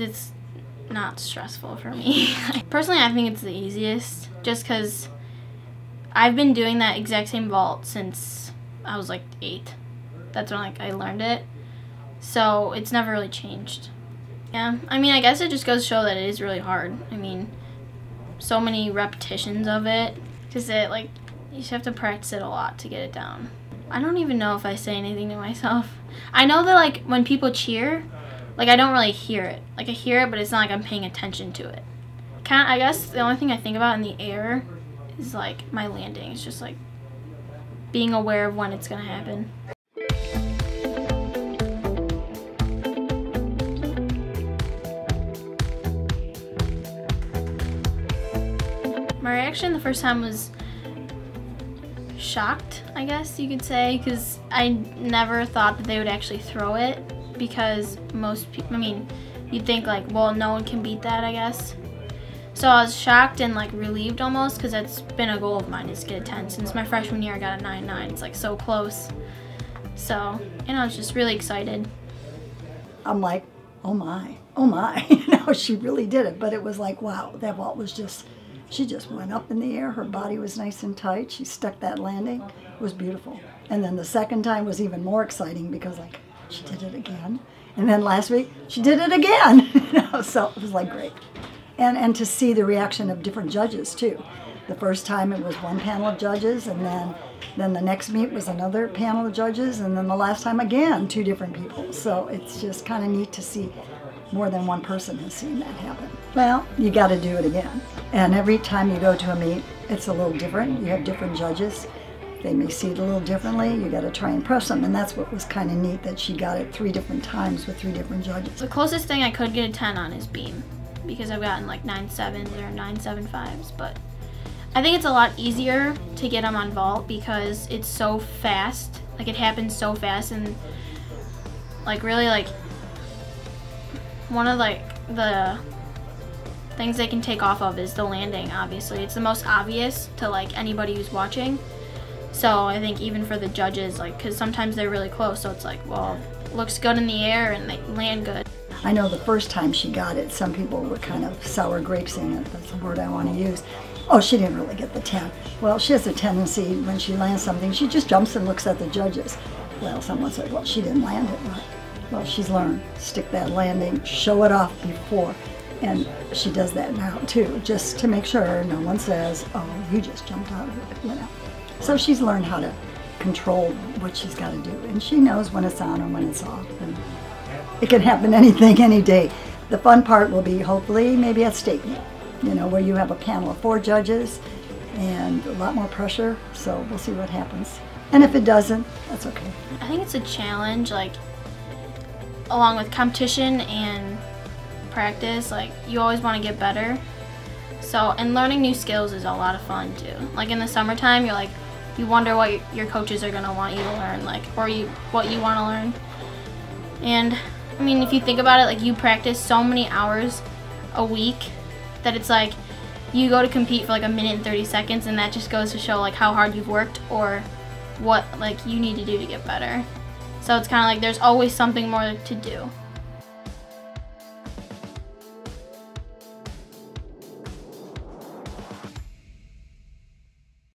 It's not stressful for me. Personally, I think it's the easiest just because I've been doing that exact same vault since I was like 8. That's when I learned it. So it's never really changed. Yeah, I mean, I guess it just goes to show that it is really hard. I mean, so many repetitions of it. Because you just have to practice it a lot to get it down. I don't even know if I say anything to myself. I know that when people cheer, I don't really hear it. I hear it, but it's not like I'm paying attention to it. I guess the only thing I think about in the air is my landing. It's just being aware of when it's gonna happen. My reaction the first time was shocked, I guess you could say, because I never thought that they would actually throw it, because most people, I mean, you'd think well, no one can beat that, I guess. So I was shocked and relieved almost, because that's been a goal of mine, is to get a 10. Since my freshman year I got a 9.9. It's so close. So, I was just really excited. I'm like, oh my, she really did it. But it was wow, that vault was just, she just went up in the air. Her body was nice and tight. She stuck that landing. It was beautiful. And then the second time was even more exciting because she did it again. And then last week, she did it again. So it was great. And to see the reaction of different judges too. The first time it was one panel of judges, and then the next meet was another panel of judges, and then the last time again, 2 different people. So it's just kind of neat to see more than one person has seen that happen. Well, you got to do it again. And every time you go to a meet, it's a little different. You have different judges. They may see it a little differently. You got to try and press them, and that's what was kind of neat, that she got it 3 different times with 3 different judges. The closest thing I could get a 10 on is beam, because I've gotten 9.7s or 9.75s, but I think it's a lot easier to get them on vault because it's so fast. It happens so fast, and really one of the things they can take off of is the landing. Obviously, it's the most obvious to anybody who's watching. So I think even for the judges, because sometimes they're really close, so it's well, it looks good in the air and they land good. I know the first time she got it, some people were kind of sour grapesing it. That's the word I want to use. Oh, she didn't really get the 10. Well, she has a tendency, when she lands something, she just jumps and looks at the judges. Well, someone said, well, she didn't land it right. Well, she's learned. Stick that landing, show it off before. And she does that now, too, just to make sure no one says, oh, you just jumped out of it, So she's learned how to control what she's got to do. And she knows when it's on and when it's off. And it can happen anything, any day. The fun part will be, hopefully, maybe at state meet, where you have a panel of 4 judges and a lot more pressure. So we'll see what happens. And if it doesn't, that's okay. I think it's a challenge, along with competition and practice, you always want to get better. So, and learning new skills is a lot of fun too. In the summertime, you're you wonder what your coaches are gonna want you to learn, or what you want to learn. And I mean, if you think about it, you practice so many hours a week that it's you go to compete for 1 minute and 30 seconds, and that just goes to show how hard you've worked or what you need to do to get better. So it's kind of there's always something more to do.